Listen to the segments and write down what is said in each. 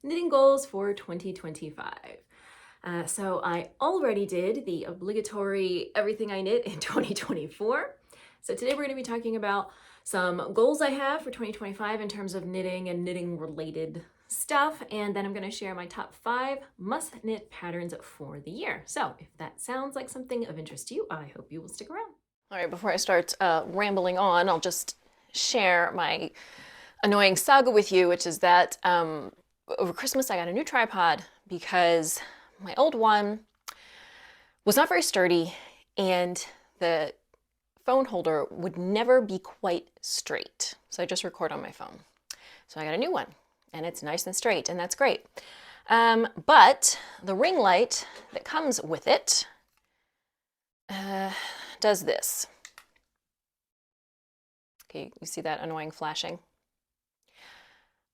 knitting goals for 2025. So I already did the obligatory everything I knit in 2024. So today we're going to be talking about some goals I have for 2025 in terms of knitting and knitting related stuff, and then I'm going to share my top 5 must knit patterns for the year. So if that sounds like something of interest to you, I hope you will stick around. All right, before I start rambling on, I'll just share my annoying saga with you, which is that over Christmas I got a new tripod because my old one was not very sturdy and the phone holder would never be quite straight. So I just record on my phone. So I got a new one and it's nice and straight, and that's great. But the ring light that comes with it does this. Okay, you see that annoying flashing?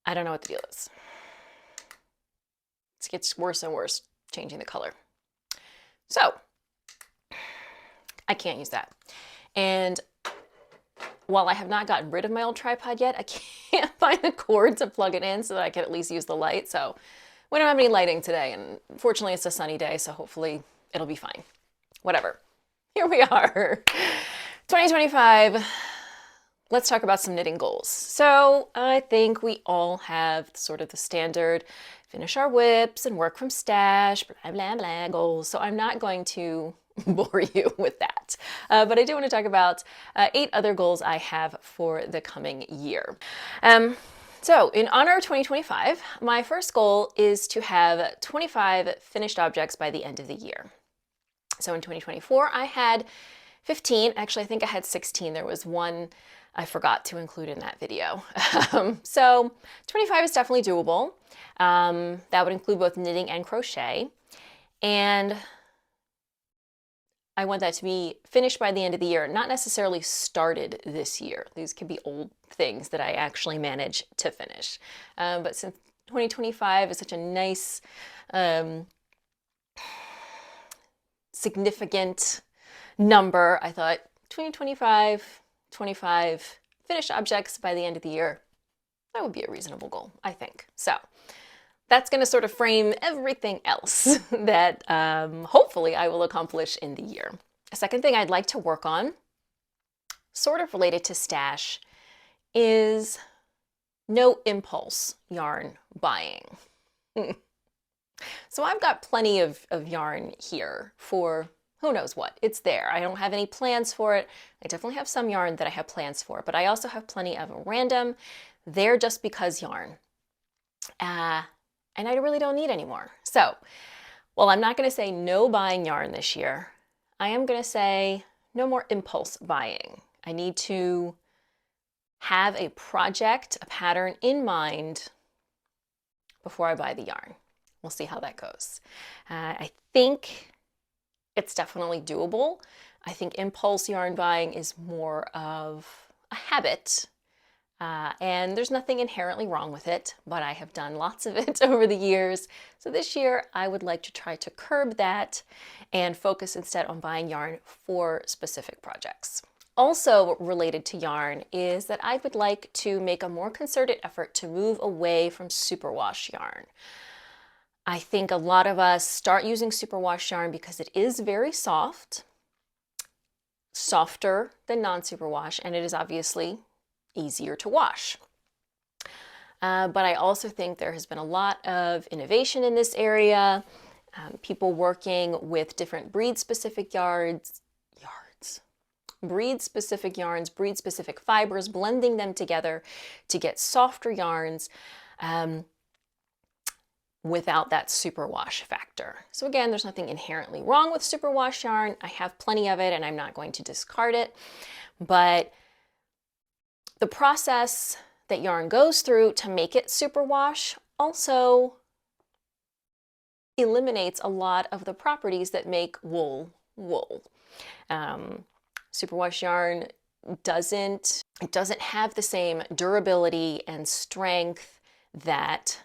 I don't know what the deal is. It gets worse and worse changing the color. So I can't use that. And while I have not gotten rid of my old tripod yet, I can't find the cord to plug it in so that I can at least use the light. So we don't have any lighting today, and fortunately it's a sunny day, so hopefully it'll be fine. Whatever. Here we are. 2025. Let's talk about some knitting goals. So I think we all have sort of the standard finish our whips and work from stash, blah, blah, blah goals. So I'm not going to bore you with that. But I do want to talk about 8 other goals I have for the coming year. So in honor of 2025, my first goal is to have 25 finished objects by the end of the year. So in 2024, I had 15. Actually, I think I had 16. There was one I forgot to include in that video. So 25 is definitely doable. That would include both knitting and crochet. And I want that to be finished by the end of the year, not necessarily started this year. These could be old things that I actually managed to finish. But since 2025 is such a nice, significant number, I thought 2025, 25 finished objects by the end of the year, that would be a reasonable goal, I think. So that's going to sort of frame everything else that hopefully I will accomplish in the year. A second thing I'd like to work on, sort of related to stash, is no impulse yarn buying. So I've got plenty of yarn here for who knows what. It's there. I don't have any plans for it. I definitely have some yarn that I have plans for, but I also have plenty of random, there just because yarn. And I really don't need any more. So, well, I'm not going to say no buying yarn this year. I am going to say no more impulse buying. I need to have a project, a pattern in mind before I buy the yarn. We'll see how that goes. I think it's definitely doable. I think impulse yarn buying is more of a habit. And there's nothing inherently wrong with it, but I have done lots of it over the years. So this year I would like to try to curb that and focus instead on buying yarn for specific projects. Also related to yarn is that I would like to make a more concerted effort to move away from superwash yarn. I think a lot of us start using superwash yarn because it is very soft, softer than non-superwash, and it is obviously easier to wash. But I also think there has been a lot of innovation in this area. People working with different breed-specific breed-specific yarns, breed-specific fibers, blending them together to get softer yarns without that superwash factor. So again, there's nothing inherently wrong with superwash yarn. I have plenty of it and I'm not going to discard it, but the process that yarn goes through to make it superwash also eliminates a lot of the properties that make wool wool. Superwash yarn doesn't have the same durability and strength that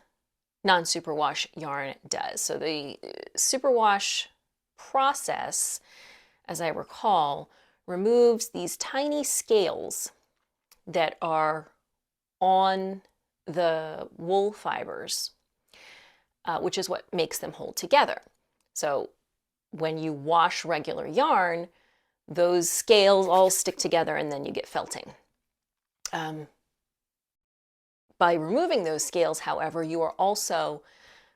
non-superwash yarn does. So the superwash process, as I recall, removes these tiny scales that are on the wool fibers which is what makes them hold together. So when you wash regular yarn, those scales all stick together and then you get felting. By removing those scales, however, you are also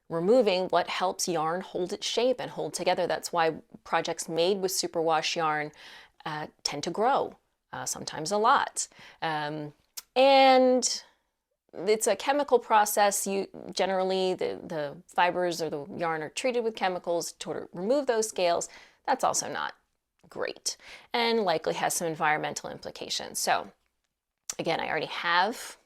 removing what helps yarn hold its shape and hold together. That's why projects made with superwash yarn tend to grow, sometimes a lot. And it's a chemical process. Generally, the fibers or the yarn are treated with chemicals to remove those scales. That's also not great and likely has some environmental implications. So again, I already have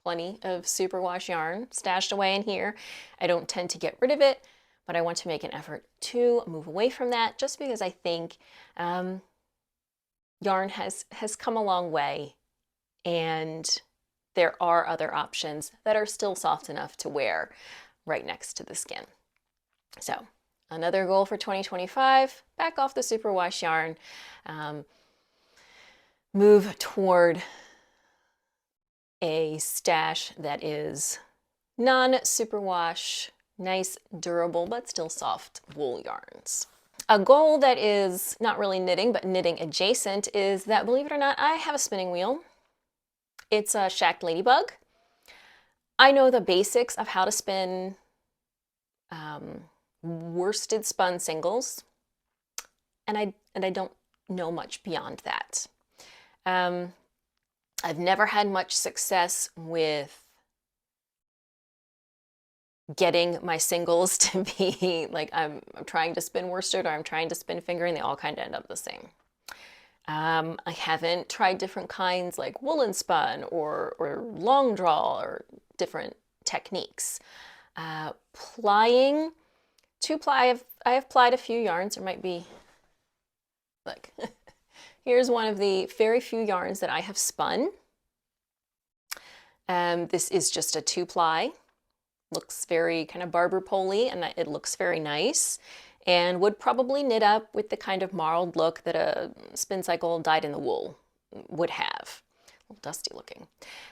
plenty of superwash yarn stashed away in here. I don't tend to get rid of it, but I want to make an effort to move away from that just because I think yarn has come a long way and there are other options that are still soft enough to wear right next to the skin. So another goal for 2025, back off the superwash yarn, move toward a stash that is non-superwash, nice, durable, but still soft wool yarns. A goal that is not really knitting, but knitting adjacent is that, believe it or not, I have a spinning wheel. It's a Shacked Ladybug. I know the basics of how to spin worsted spun singles, and I don't know much beyond that. I've never had much success with getting my singles to be like I'm trying to spin worsted or I'm trying to spin fingering. They all kind of end up the same. I haven't tried different kinds like woolen spun or long draw or different techniques. Plying, I have plied a few yarns. There might be, look, here's one of the very few yarns that I have spun. This is just a 2-ply. Looks very kind of barber pole-y, and it looks very nice and would probably knit up with the kind of marled look that a spin cycle dyed in the wool would have. A little dusty looking.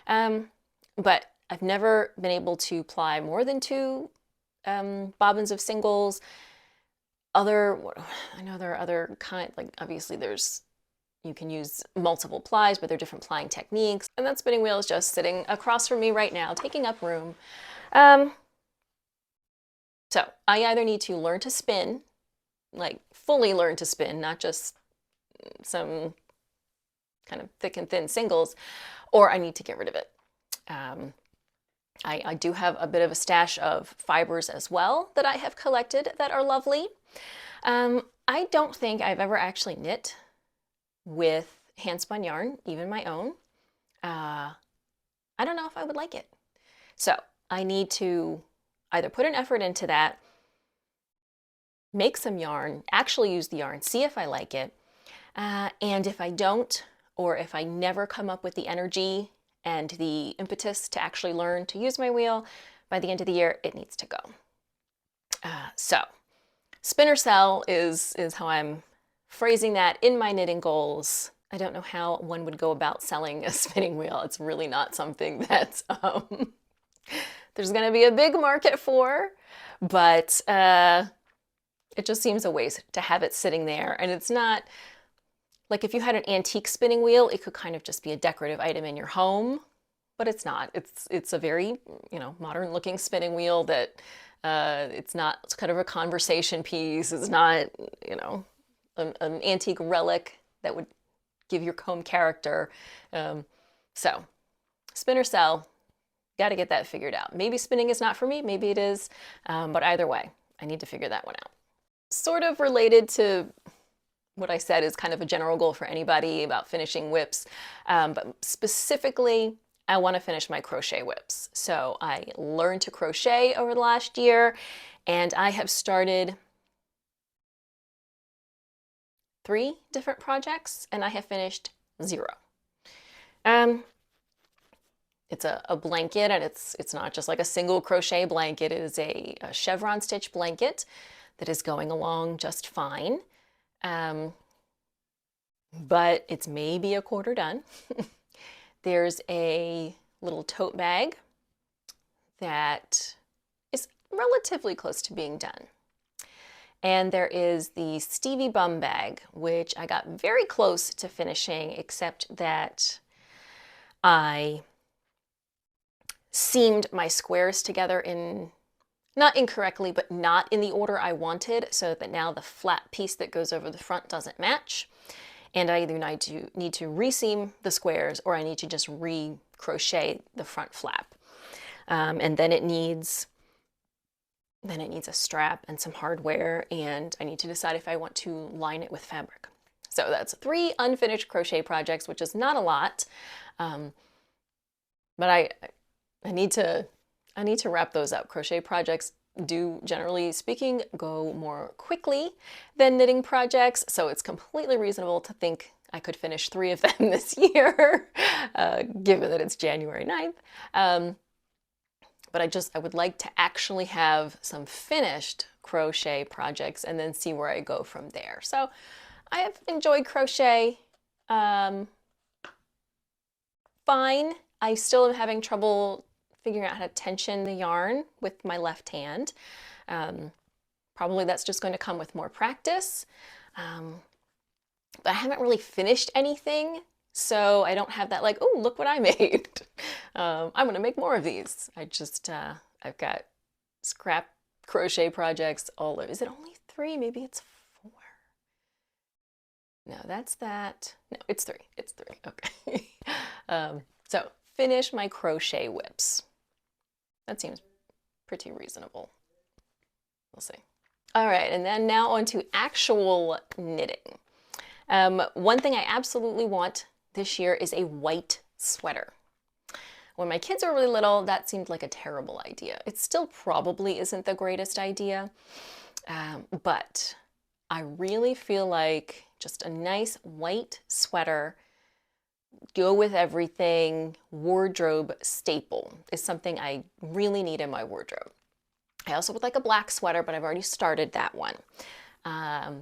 But I've never been able to ply more than 2 bobbins of singles. I know there are other kinds, like obviously you can use multiple plies, but there are different plying techniques. And that spinning wheel is just sitting across from me right now, taking up room. So I either need to learn to spin, like fully learn to spin, not just some kind of thick and thin singles, or I need to get rid of it. I do have a bit of a stash of fibers as well that I have collected that are lovely. I don't think I've ever actually knit with hand-spun yarn, even my own. I don't know if I would like it. So I need to either put an effort into that, make some yarn, actually use the yarn, see if I like it. And if I don't, or if I never come up with the energy and the impetus to actually learn to use my wheel, by the end of the year, it needs to go. So spin or sell is how I'm phrasing that in my knitting goals. I don't know how one would go about selling a spinning wheel. It's really not something that there's going to be a big market for, but it just seems a waste to have it sitting there. And it's not like if you had an antique spinning wheel, it could kind of just be a decorative item in your home, but it's not. It's a very, modern looking spinning wheel that it's kind of a conversation piece. It's not, an antique relic that would give your home character. So spin or sell, got to get that figured out. Maybe spinning is not for me, maybe it is, but either way, I need to figure that one out. Sort of related to what I said is kind of a general goal for anybody about finishing whips, but specifically, I want to finish my crochet whips. So I learned to crochet over the last year, and I have started 3 different projects, and I have finished 0. It's a blanket, and it's not just like a single crochet blanket. It is a chevron stitch blanket that is going along just fine. But it's maybe a quarter done. There's a little tote bag that is relatively close to being done. And there is the Stevie Bum bag, which I got very close to finishing, except that I seamed my squares together in, not incorrectly, but not in the order I wanted, so that now the flat piece that goes over the front doesn't match. And I either need to reseam the squares, or I need to just re-crochet the front flap. And then it needs a strap and some hardware, and I need to decide if I want to line it with fabric. So that's 3 unfinished crochet projects, which is not a lot, but I need to wrap those up. Crochet projects do, generally speaking, go more quickly than knitting projects, so it's completely reasonable to think I could finish 3 of them this year, given that it's January 9th. But I would like to actually have some finished crochet projects and then see where I go from there. So I have enjoyed crochet fine. I still am having trouble figuring out how to tension the yarn with my left hand. Probably that's just going to come with more practice. But I haven't really finished anything, so I don't have that like, oh, look what I made. I'm gonna make more of these. I've got scrap crochet projects all over. Is it only 3? Maybe it's 4. No, that's that. No, it's 3. It's 3. Okay. So finish my crochet whips. That seems pretty reasonable. We'll see. All right, and then now on to actual knitting. One thing I absolutely want this year is a white sweater. When my kids were really little, that seemed like a terrible idea. It still probably isn't the greatest idea, but I really feel like just a nice white sweater, go with everything, wardrobe staple is something I really need in my wardrobe. I also would like a black sweater, but I've already started that one. I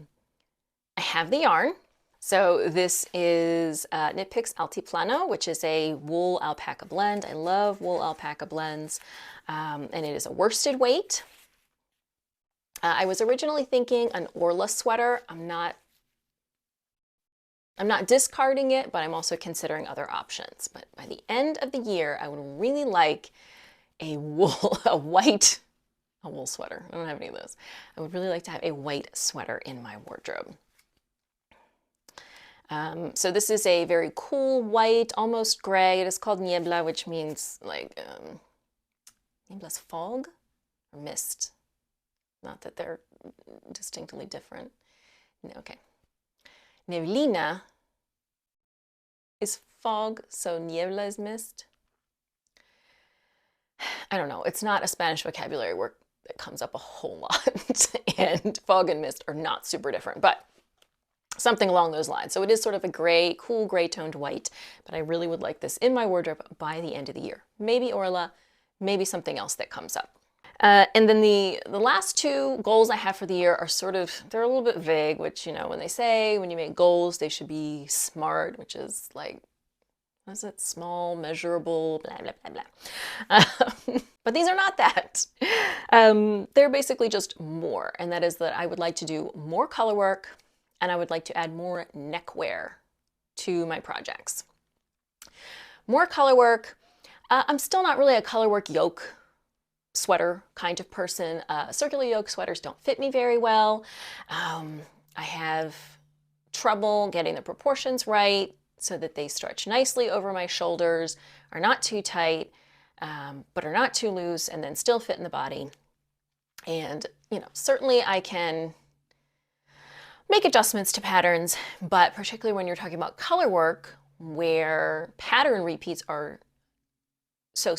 have the yarn. So this is Knit Picks Altiplano, which is a wool alpaca blend. I love wool alpaca blends, and it is a worsted weight. I was originally thinking an Orla sweater. I'm not discarding it, but I'm also considering other options. But by the end of the year, I would really like a white wool sweater. I don't have any of those. I would really like to have a white sweater in my wardrobe. So this is a very cool white, almost gray. It is called niebla, which means like niebla's fog or mist. Not that they're distinctly different. No, okay. Neblina is fog, so niebla is mist. I don't know. It's not a Spanish vocabulary word that comes up a whole lot, and fog and mist are not super different, but something along those lines. So it is sort of a gray, cool gray toned white, but I really would like this in my wardrobe by the end of the year. Maybe Orla, maybe something else that comes up. And then the last 2 goals I have for the year are sort of, they're a little bit vague, which, you know, when they say when you make goals, they should be SMART, which is like, what is it? Small, measurable, blah, blah, blah, blah. But these are not that. They're basically just more, and that is that I would like to do more color work, and I would like to add more neckwear to my projects. More color work. I'm still not really a color work yoke sweater kind of person. Circular yoke sweaters don't fit me very well. I have trouble getting the proportions right so that they stretch nicely over my shoulders, are not too tight, but are not too loose, and then still fit in the body. And, you know, certainly I can make adjustments to patterns, but particularly when you're talking about color work, where pattern repeats are so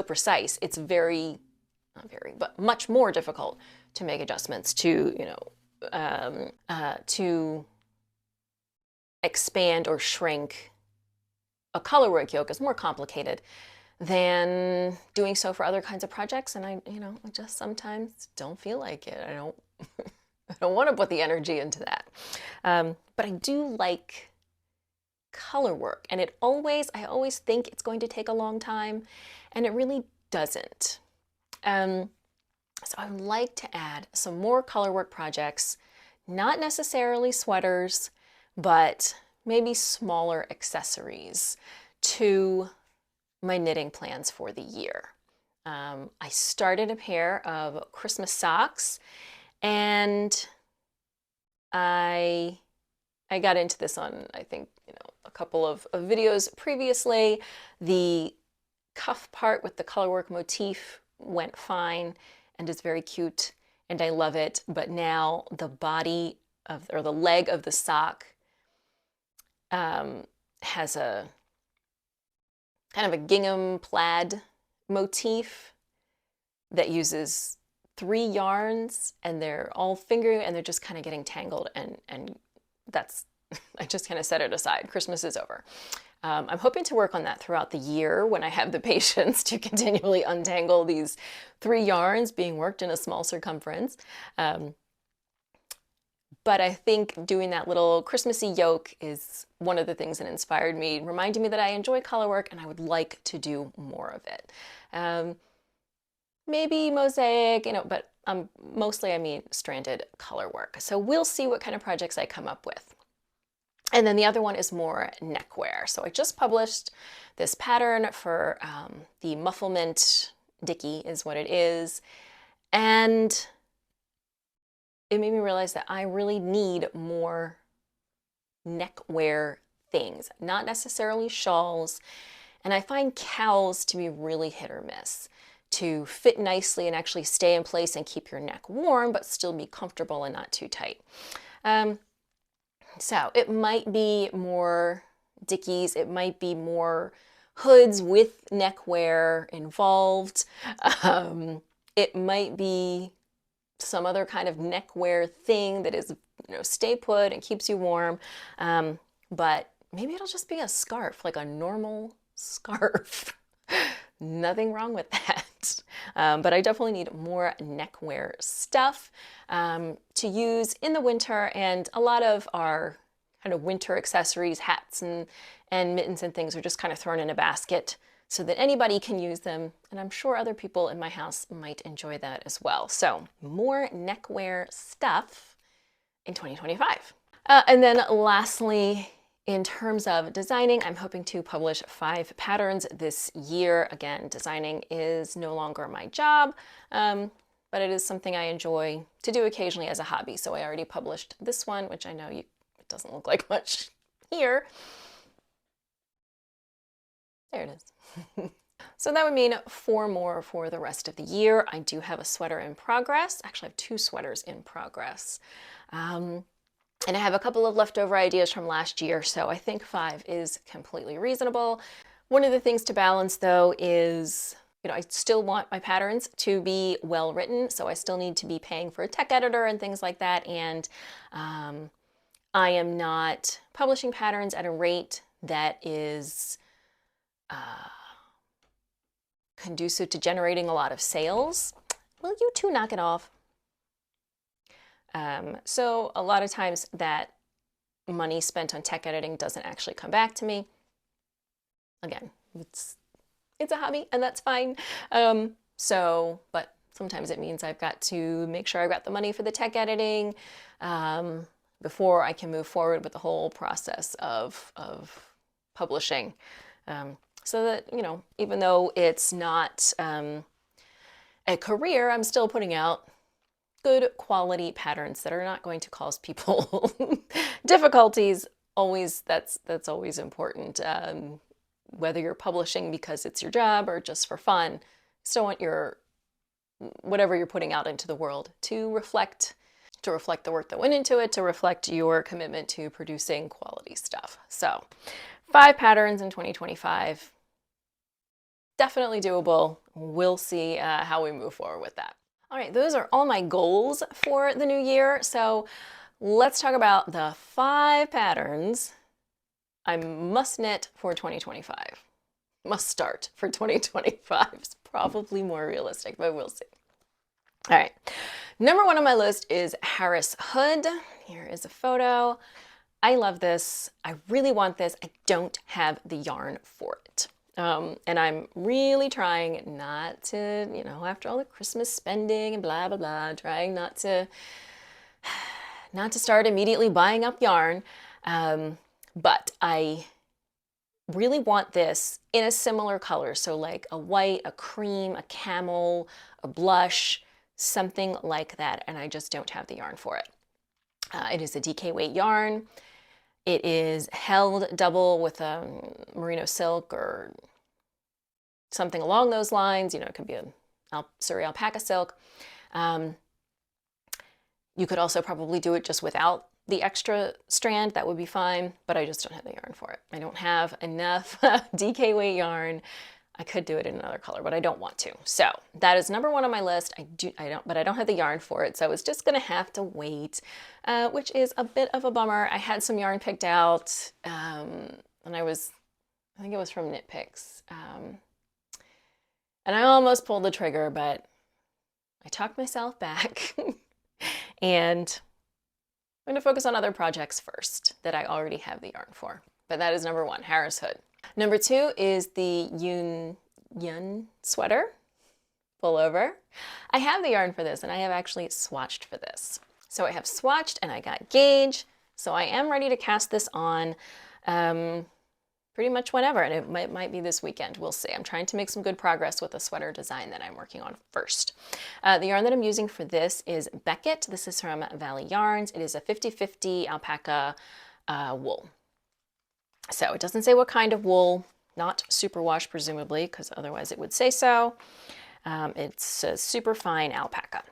precise, it's not very, but much more difficult to make adjustments to, you know, to expand or shrink a color work yoke is more complicated than doing so for other kinds of projects. And I just sometimes don't feel like it. I don't want to put the energy into that. But I do like color work, and I always think it's going to take a long time, and it really doesn't. So I would like to add some more color work projects, not necessarily sweaters, but maybe smaller accessories to my knitting plans for the year. I started a pair of Christmas socks, and I got into this on, I think, a couple of videos previously. The cuff part with the colorwork motif went fine and is very cute, and I love it. But now the body of, or the leg of the sock has a kind of a gingham plaid motif that uses 3 yarns, and they're all fingering, and they're just kind of getting tangled, and that's, I just kind of set it aside. Christmas is over. I'm hoping to work on that throughout the year when I have the patience to continually untangle these 3 yarns being worked in a small circumference. But I think doing that little Christmassy yoke is one of the things that inspired me, reminding me that I enjoy color work and I would like to do more of it. Maybe mosaic, but mostly I mean stranded color work. So we'll see what kind of projects I come up with. And then the other one is more neckwear. So I just published this pattern for the Mufflement Dickie is what it is. And it made me realize that I really need more neckwear things, not necessarily shawls. And I find cowls to be really hit or miss, to fit nicely and actually stay in place and keep your neck warm, but still be comfortable and not too tight. So it might be more Dickies, it might be more hoods with neckwear involved. It might be some other kind of neckwear thing that is, stay put and keeps you warm. But maybe it'll just be a scarf, like a normal scarf. Nothing wrong with that. But I definitely need more neckwear stuff to use in the winter, and a lot of our kind of winter accessories, hats and mittens and things are just kind of thrown in a basket so that anybody can use them, and I'm sure other people in my house might enjoy that as well. So more neckwear stuff in 2025. And then lastly, in terms of designing, I'm hoping to publish 5 patterns this year. Again, designing is no longer my job, but it is something I enjoy to do occasionally as a hobby. So I already published this one, which I know it doesn't look like much here. There it is. So that would mean 4 more for the rest of the year. I do have a sweater in progress. Actually, I have 2 sweaters in progress. And I have a couple of leftover ideas from last year, so I think 5 is completely reasonable. One of the things to balance, though, is, I still want my patterns to be well written, so I still need to be paying for a tech editor and things like that, and I am not publishing patterns at a rate that is conducive to generating a lot of sales. Will you two knock it off? So a lot of times that money spent on tech editing doesn't actually come back to me. Again, it's a hobby, and that's fine. But sometimes it means I've got to make sure I've got the money for the tech editing before I can move forward with the whole process of publishing. So that, even though it's not a career, I'm still putting out good quality patterns that are not going to cause people difficulties. That's always important. Whether you're publishing because it's your job or just for fun, still want whatever you're putting out into the world to reflect the work that went into it, to reflect your commitment to producing quality stuff. So 5 patterns in 2025, definitely doable. We'll see how we move forward with that. All right, those are all my goals for the new year. So let's talk about the 5 patterns I must knit for 2025. Must start for 2025. It's probably more realistic, but we'll see. All right, number 1 on my list is Harris Hood. Here is a photo. I love this. I really want this. I don't have the yarn for it. And I'm really trying not to, you know, after all the Christmas spending and blah, blah, blah, trying not to start immediately buying up yarn. But I really want this in a similar color. So like a white, a cream, a camel, a blush, something like that. And I just don't have the yarn for it. It is a DK weight yarn. It is held double with a merino silk or something along those lines. You know, it could be a Surrey alpaca silk. You could also probably do it just without the extra strand. That would be fine, but I just don't have the yarn for it. I don't have enough DK weight yarn. I could do it in another color, but I don't want to. So that is number one on my list. But I don't have the yarn for it. So it's just gonna have to wait, which is a bit of a bummer. I had some yarn picked out, and I think it was from Knit Picks. And I almost pulled the trigger, but I talked myself back and I'm gonna focus on other projects first that I already have the yarn for. But that is number one, Harris Hood. Number two is the Yun sweater pullover. I have the yarn for this and I have actually swatched for this. So I have swatched and I got gauge. So I am ready to cast this on pretty much whenever, and it might be this weekend. We'll see. I'm trying to make some good progress with the sweater design that I'm working on first. The yarn that I'm using for this is Beckett. This is from Valley Yarns. It is a 50-50 alpaca wool. So it doesn't say what kind of wool, not superwash presumably, because otherwise it would say so. It's a super fine alpaca.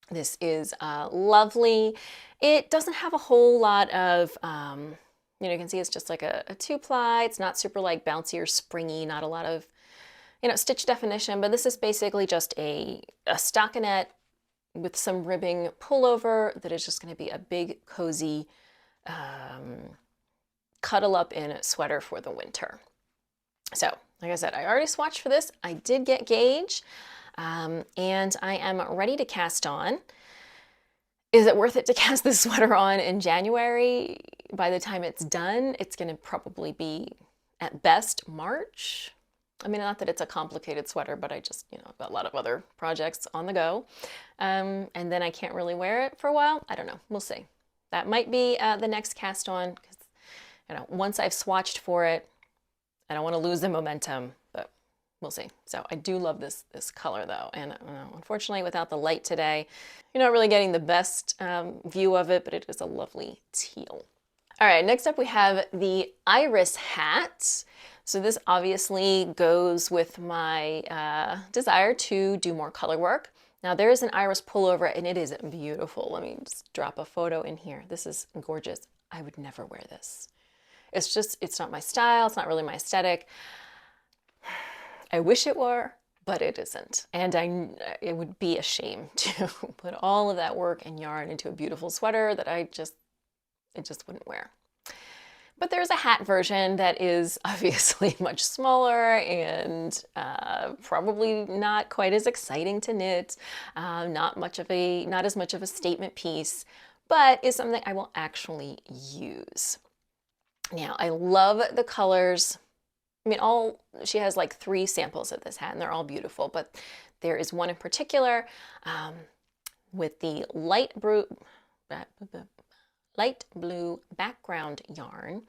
This is lovely. It doesn't have a whole lot of you know, you can see it's just like a 2-ply. It's not super like bouncy or springy, not a lot of, you know, stitch definition, but this is basically just a stockinette with some ribbing pullover that is just gonna be a big, cozy, cuddle up in sweater for the winter. So, like I said, I already swatched for this. I did get gauge, and I am ready to cast on. Is it worth it to cast this sweater on in January? By the time it's done, it's gonna probably be at best March. I mean, not that it's a complicated sweater, but I just, you know, I've got a lot of other projects on the go. And then I can't really wear it for a while. I don't know, we'll see. That might be the next cast on, because, you know, once I've swatched for it, I don't wanna lose the momentum, but we'll see. So I do love this color though. And unfortunately, without the light today, you're not really getting the best view of it, but it is a lovely teal. All right, next up we have the iris hat. So this obviously goes with my desire to do more color work. Now there is an iris pullover and it is beautiful. Let me just drop a photo in here. This is gorgeous. I would never wear this. It's just, it's not my style. It's not really my aesthetic. I wish it were, but it isn't. And it would be a shame to put all of that work and yarn into a beautiful sweater that it just wouldn't wear. But there's a hat version that is obviously much smaller and probably not quite as exciting to knit, not as much of a statement piece, but is something I will actually use. Now, I love the colors. I mean, she has like 3 samples of this hat and they're all beautiful, but there is one in particular with the light blue background yarn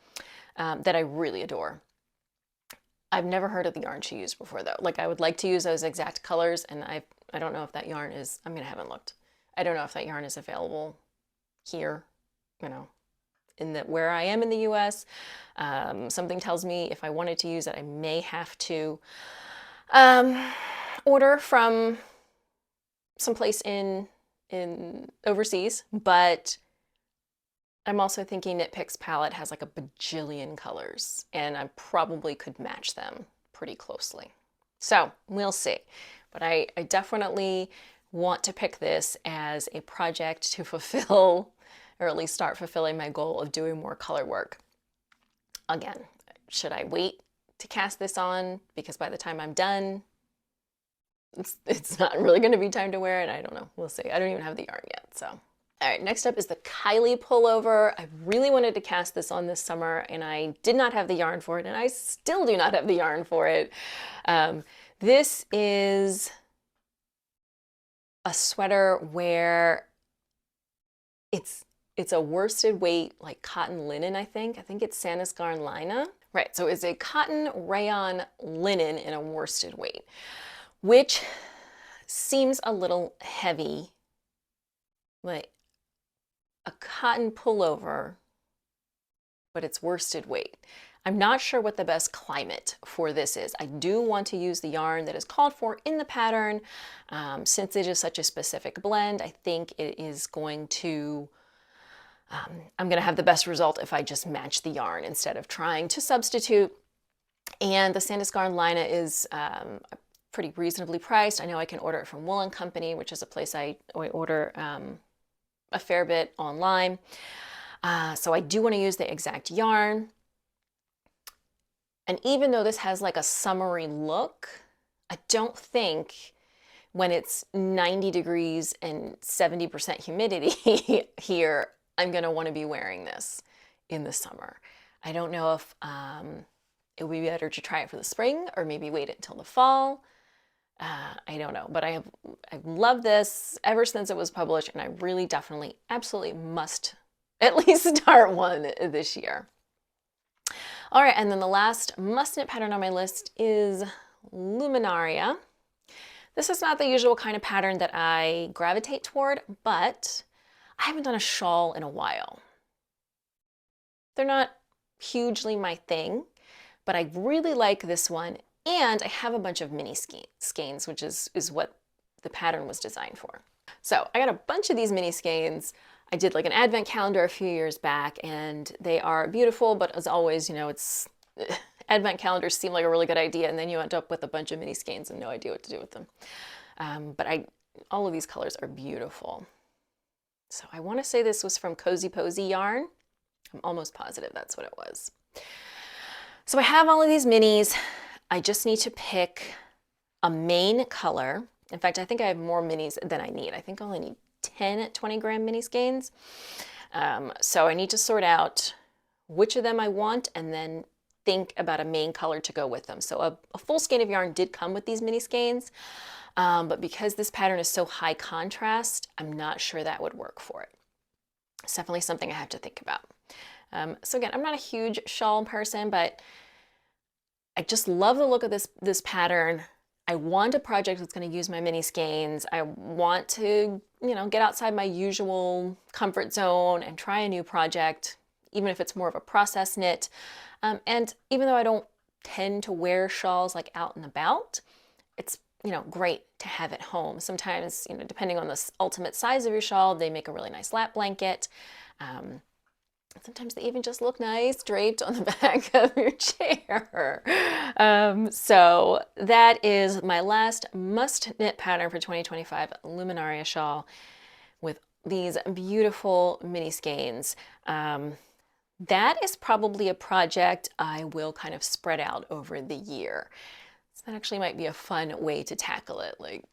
that I really adore. I've never heard of the yarn she used before though. Like I would like to use those exact colors and I don't know if that yarn is, I mean, I haven't looked. I don't know if that yarn is available here, you know, where I am in the US. Something tells me if I wanted to use it, I may have to order from someplace in overseas, but I'm also thinking Knit Picks palette has like a bajillion colors and I probably could match them pretty closely. So we'll see, but I definitely want to pick this as a project to fulfill, or at least start fulfilling my goal of doing more color work. Again, should I wait to cast this on? Because by the time I'm done, it's not really gonna be time to wear it. I don't know, we'll see. I don't even have the yarn yet, so All right, next up is the Kylie pullover. I really wanted to cast this on this summer and I did not have the yarn for it, and I still do not have the yarn for it. This is a sweater where it's a worsted weight, like cotton linen, I think. I think it's Santa's Garn Lina. Right, so it's a cotton rayon linen in a worsted weight, which seems a little heavy. Like a cotton pullover, but it's worsted weight. I'm not sure what the best climate for this is. I do want to use the yarn that is called for in the pattern. Since it is such a specific blend, I think it is going to, I'm going to have the best result if I just match the yarn instead of trying to substitute. And the Santa's Garn Lina is pretty reasonably priced. I know I can order it from Wool & Company, which is a place I order a fair bit online. So I do want to use the exact yarn. And even though this has like a summery look, I don't think when it's 90 degrees and 70% humidity here, I'm going to want to be wearing this in the summer. I don't know if it would be better to try it for the spring or maybe wait until the fall. I don't know, but I've loved this ever since it was published, and I really definitely absolutely must at least start one this year. All right, and then the last must knit pattern on my list is Luminaria. This is not the usual kind of pattern that I gravitate toward, but I haven't done a shawl in a while. They're not hugely my thing, but I really like this one. And I have a bunch of mini skeins, which is what the pattern was designed for. So I got a bunch of these mini skeins. I did like an advent calendar a few years back, and they are beautiful, but as always, you know, advent calendars seem like a really good idea, and then you end up with a bunch of mini skeins and no idea what to do with them. But all of these colors are beautiful. So I want to say this was from Cozy Posy yarn. I'm almost positive that's what it was. So I have all of these minis. I just need to pick a main color. In fact, I think I have more minis than I need. I think I only need 10 20-gram mini skeins. So I need to sort out which of them I want and then think about a main color to go with them. So a full skein of yarn did come with these mini skeins, but because this pattern is so high contrast, I'm not sure that would work for it. It's definitely something I have to think about. So again, I'm not a huge shawl person, but I just love the look of this pattern. I want a project that's going to use my mini skeins. I want to, you know, get outside my usual comfort zone and try a new project, even if it's more of a process knit. And even though I don't tend to wear shawls like out and about, it's, you know, great to have at home. Sometimes, you know, depending on the ultimate size of your shawl, they make a really nice lap blanket. Sometimes they even just look nice draped on the back of your chair. So that is my last must knit pattern for 2025, Luminaria shawl with these beautiful mini skeins. That is probably a project I will kind of spread out over the year. So that actually might be a fun way to tackle it. Like,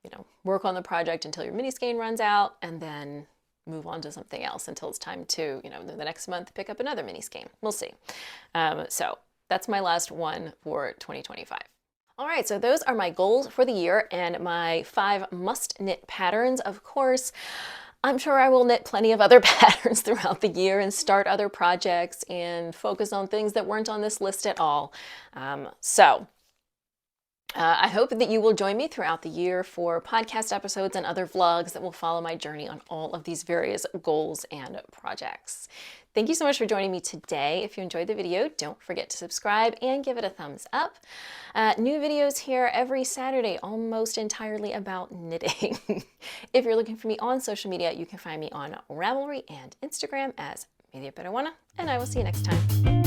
you know, work on the project until your mini skein runs out and then move on to something else until it's time to, you know, the next month pick up another mini skein. We'll see. So that's my last one for 2025. All right, so those are my goals for the year and my 5 must knit patterns. Of course, I'm sure I will knit plenty of other patterns throughout the year and start other projects and focus on things that weren't on this list at all. I hope that you will join me throughout the year for podcast episodes and other vlogs that will follow my journey on all of these various goals and projects. Thank you so much for joining me today. If you enjoyed the video, don't forget to subscribe and give it a thumbs up. New videos here every Saturday, almost entirely about knitting. If you're looking for me on social media, you can find me on Ravelry and Instagram as Media Peruana, and I will see you next time.